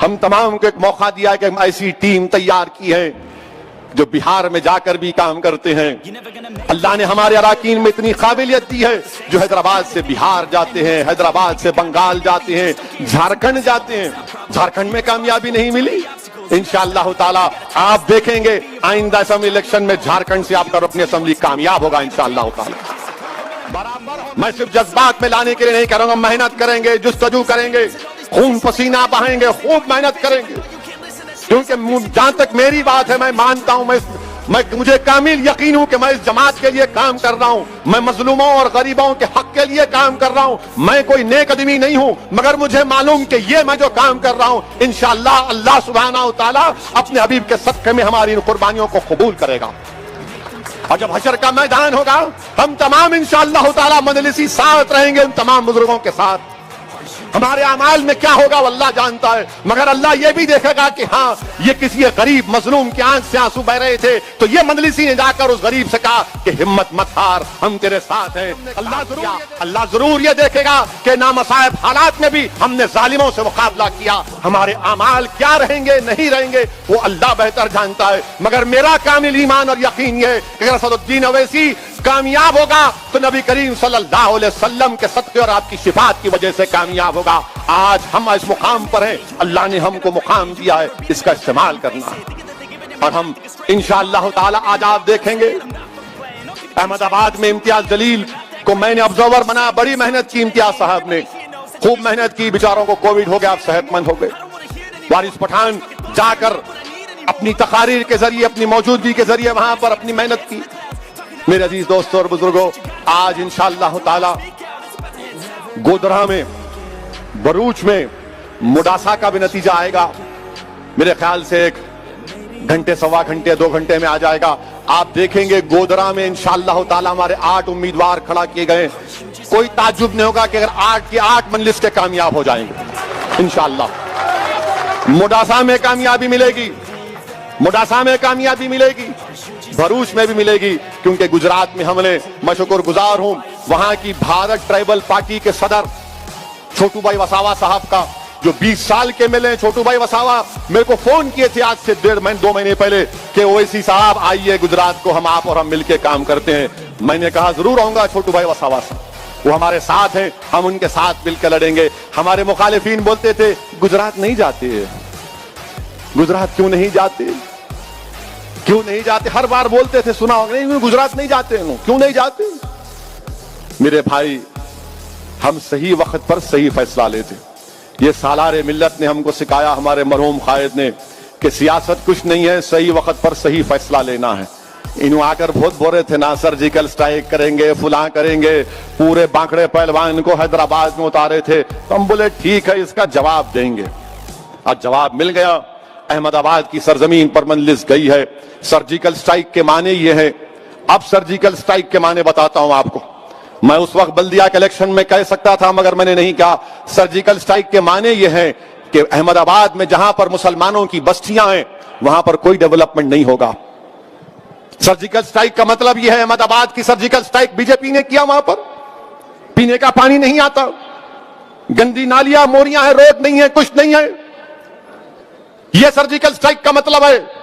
हम तमाम को एक मौका दिया कि हम ऐसी टीम तैयार की है जो बिहार में जाकर भी काम करते हैं। अल्लाह ने हमारे अराकीन में इतनी काबिलियत दी है जो हैदराबाद से बिहार जाते हैं, हैदराबाद से बंगाल जाते हैं, झारखंड जाते हैं। झारखंड में कामयाबी नहीं मिली, इंशाअल्लाह ताला आप देखेंगे आइंदा असम्बली इलेक्शन में झारखंड से आपका रुकनी असेंबली कामयाब होगा इंशाअल्लाह ताला। मैं सिर्फ जज्बात में लाने के लिए नहीं करूंगा, मेहनत करेंगे, जुस्तजू करेंगे, खून पसीना बहाएंगे, खूब मेहनत करेंगे। क्योंकि जहां तक मेरी बात है, मैं मानता हूं, मुझे कामिल यकीन हूं कि मैं इस जमात के लिए काम कर रहा हूं, मैं मजलूमों और गरीबों के हक के लिए काम कर रहा हूं। मैं कोई नेक आदमी नहीं हूं, मगर मुझे मालूम कि ये मैं जो काम कर रहा हूं इंशाअल्लाह अल्लाह सुब्हानहू तआला अपने हबीब के सदक़े में हमारी इन कुर्बानियों को कबूल करेगा। और जब हशर का मैदान होगा, हम तमाम इंशाअल्लाह ताला मजलिसी साथ रहेंगे उन तमाम बुजुर्गों के साथ। हमारे अमाल में क्या होगा वो अल्लाह जानता है, मगर अल्लाह ये भी देखेगा कि हाँ, ये किसी गरीब मजलूम की आंख से आंसू बह रहे थे, तो ये मजलिसी ने जाकर उस गरीब से कहा कि हिम्मत मत हार, हम तेरे साथ हैं। अल्लाह जरूर ये देखेगा कि नामसाइब हालात में भी हमने जालिमों से मुकाबला किया। हमारे अमाल क्या रहेंगे नहीं रहेंगे वो अल्लाह बेहतर जानता है, मगर मेरा कामिल ईमान और यकीन ये कि अगर असदुद्दीन अवैसी कामयाब होगा तो नबी करीम सल्लल्लाहु अलैहि वसल्लम के सदक़े और आपकी शिफात की वजह से कामयाब होगा। आज हम इस मुकाम पर हैं, अल्लाह ने हमको मुकाम दिया है, इसका इस्तेमाल करना है। और हम इंशाअल्लाह ताला आज आप देखेंगे अहमदाबाद में इम्तियाज जलील को मैंने ऑब्जर्वर बनाया, बड़ी मेहनत की इम्तियाज साहब ने, खूब मेहनत की, बेचारों को कोविड हो गया, आप सेहतमंद हो गए। वारिस पठान जाकर अपनी तकारीर के जरिए, अपनी मौजूदगी के जरिए वहां पर अपनी मेहनत की। मेरे अजीज दोस्तों और बुजुर्गों, आज इंशाअल्लाह ताला गोधरा में, भरूच में, मुडासा का भी नतीजा आएगा। मेरे ख्याल से 1 घंटे, सवा घंटे, 2 घंटे में आ जाएगा। आप देखेंगे गोधरा में इंशाअल्लाह ताला हमारे 8 उम्मीदवार खड़ा किए गए। कोई ताज्जुब नहीं होगा कि अगर 8 की 8 मजलिस के कामयाब हो जाएंगे इंशाअल्लाह। मुडासा में कामयाबी मिलेगी, मुडासा में कामयाबी मिलेगी, भरूच में भी मिलेगी, क्योंकि गुजरात में हमने, मैं शुक्रगुजार हूं वहां की भारत ट्राइबल पार्टी के सदर छोटू भाई वसावा साहब का, जो 20 साल के मिले। छोटू भाई वसावा मेरे को फोन किए थे आज से 1.5-2 महीने पहले कि ओवैसी साहब आइए गुजरात को, हम आप और हम मिलकर काम करते हैं। मैंने कहा जरूर आऊंगा छोटू भाई वसावा साहब, वो हमारे साथ हैं, हम उनके साथ मिलकर लड़ेंगे। हमारे मुखालिफिन बोलते थे गुजरात नहीं जाते, गुजरात क्यों नहीं जाते, क्यों नहीं जाते, हर बार बोलते थे, सुना होगा नहीं गुजरात नहीं जाते, क्यों नहीं जाते। मेरे भाई, हम सही वक्त पर सही फैसला लेते। ये सालारे मिल्लत ने हमको सिखाया, हमारे मरहूम कायद ने, कि सियासत कुछ नहीं है, सही वक्त पर सही फैसला लेना है। इन्हों आकर बहुत बोले थे ना सर्जिकल स्ट्राइक करेंगे, फुला करेंगे, पूरे बांकड़े पहलवान को हैदराबाद में उतारे थे। तो हम बोले ठीक है, इसका जवाब देंगे। आज जवाब मिल गया, अहमदाबाद की सरजमीन पर मजलिस गई है। सर्जिकल स्ट्राइक के माने ये है। अब सर्जिकल स्ट्राइक के माने बताता हूं आपको। मैं उस वक्त बल्दिया के इलेक्शन में कह सकता था, मगर मैंने नहीं कहा। सर्जिकल स्ट्राइक के माने ये है कि अहमदाबाद में जहां पर मुसलमानों की बस्तियां हैं वहां पर कोई डेवलपमेंट नहीं होगा। सर्जिकल स्ट्राइक का मतलब यह है, अहमदाबाद की सर्जिकल स्ट्राइक बीजेपी ने किया, वहां पर पीने का पानी नहीं आता, गंदी नालियां, मोरियां हैं, रोड नहीं है, कुछ नहीं है। यह सर्जिकल स्ट्राइक का मतलब है।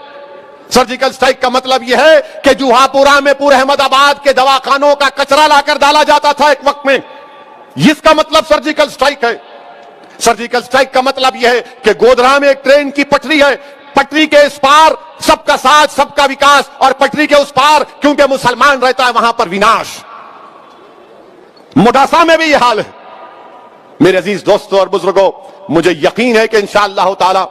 सर्जिकल स्ट्राइक का मतलब यह है कि जुहापुरा में पूरे अहमदाबाद के दवाखानों का कचरा लाकर डाला जाता था एक वक्त में, इसका मतलब सर्जिकल स्ट्राइक है। सर्जिकल स्ट्राइक का मतलब यह है कि गोधरा में एक ट्रेन की पटरी है, पटरी के इस पार सबका साथ, सबका विकास, और पटरी के उस पार क्योंकि मुसलमान रहता है वहां पर विनाश। मुडासा में भी यह हाल है। मेरे अजीज दोस्तों और बुजुर्गों, मुझे यकीन है कि इंशाअल्लाह ताला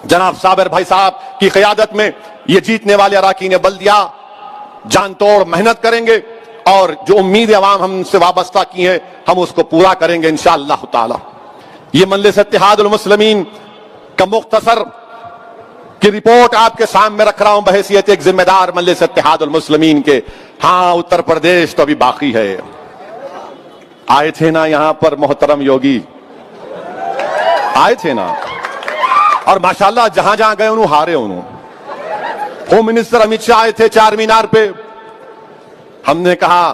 जनाब साबिर भाई साहब की क़यादत में ये जीतने वाले अराकीन बल्दिया जान तोड़ मेहनत करेंगे, और जो उम्मीद अवाम हमसे वाबस्ता की है हम उसको पूरा करेंगे इंशाअल्लाह ताला। ये मजलिस इत्तेहादुल मुस्लिमीन का मुख्तसर की रिपोर्ट आपके सामने रख रहा हूं बहैसियत एक जिम्मेदार मजलिस इत्तेहादुल मुस्लिमीन के। हाँ, उत्तर प्रदेश तो अभी बाकी है। आए थे ना यहां पर मोहतरम योगी, आए थे ना, और माशाल्लाह जहां जहां गए उन्होंने हारे। उन्होंने होम मिनिस्टर अमित शाह आए थे चार मीनार पे, हमने कहा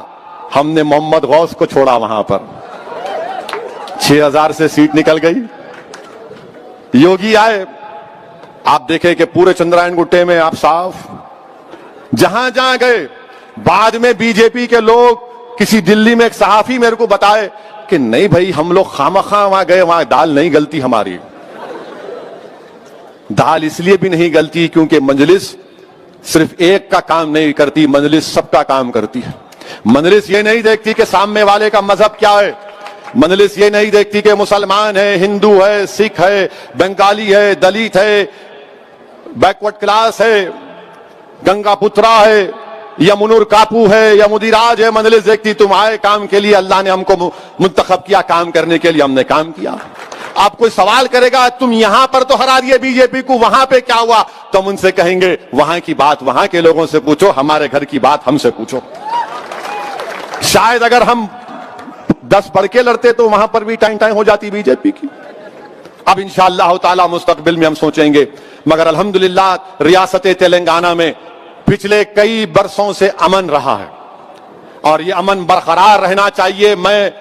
हमने मोहम्मद गौस को छोड़ा, वहां पर 6000 से सीट निकल गई। योगी आए, आप देखें कि पूरे चंद्रायन गुट्टे में आप साफ, जहां जहां गए, बाद में बीजेपी के लोग, किसी दिल्ली में एक सहाफी मेरे को बताए कि नहीं भाई हम लोग खामखा वहां गए, वहां दाल नहीं गलती हमारी। दाल इसलिए भी नहीं गलती क्योंकि मजलिस सिर्फ एक का काम नहीं करती, मजलिस सबका काम करती है। मजलिस ये नहीं देखती कि सामने वाले का मजहब क्या है, मजलिस ये नहीं देखती कि मुसलमान है, हिंदू है, सिख है, बंगाली है, दलित है, बैकवर्ड क्लास है, गंगा पुत्रा है, या मुनूर कापू है, या मुदिराज है। मजलिस देखती तुम आए काम के लिए, अल्लाह ने हमको मुंतखब किया काम करने के लिए, हमने काम किया। आप कोई सवाल करेगा तुम यहां पर तो हरा दिए बीजेपी को, वहां पे क्या हुआ, तो हम उनसे कहेंगे वहां की बात वहां के लोगों से पूछो, हमारे घर की बात हमसे पूछो। शायद अगर हम 10 बढ़ के लड़ते तो वहां पर भी टाइम टाइम हो जाती बीजेपी की। अब इंशाअल्लाह ताला मुस्तकबिल में हम सोचेंगे, मगर अल्हम्दुलिल्लाह रियासत तेलंगाना में पिछले कई बरसों से अमन रहा है और ये अमन बरकरार रहना चाहिए। मैं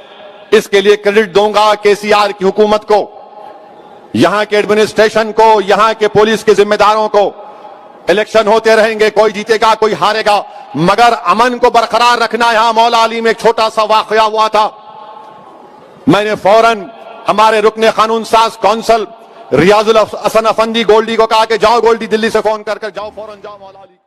इसके लिए क्रेडिट दूंगा केसीआर की हुकूमत को, यहां के एडमिनिस्ट्रेशन को, यहां के पुलिस के जिम्मेदारों को। इलेक्शन होते रहेंगे, कोई जीतेगा कोई हारेगा, मगर अमन को बरकरार रखना। यहां मौला अली में एक छोटा सा वाकया हुआ था, मैंने फौरन हमारे रुकने कानून साज कौंसल रियाजुल हसन अफंदी गोल्डी को कहा कि जाओ गोल्डी, दिल्ली से फोन कर जाओ, फौरन जाओ मौला अली।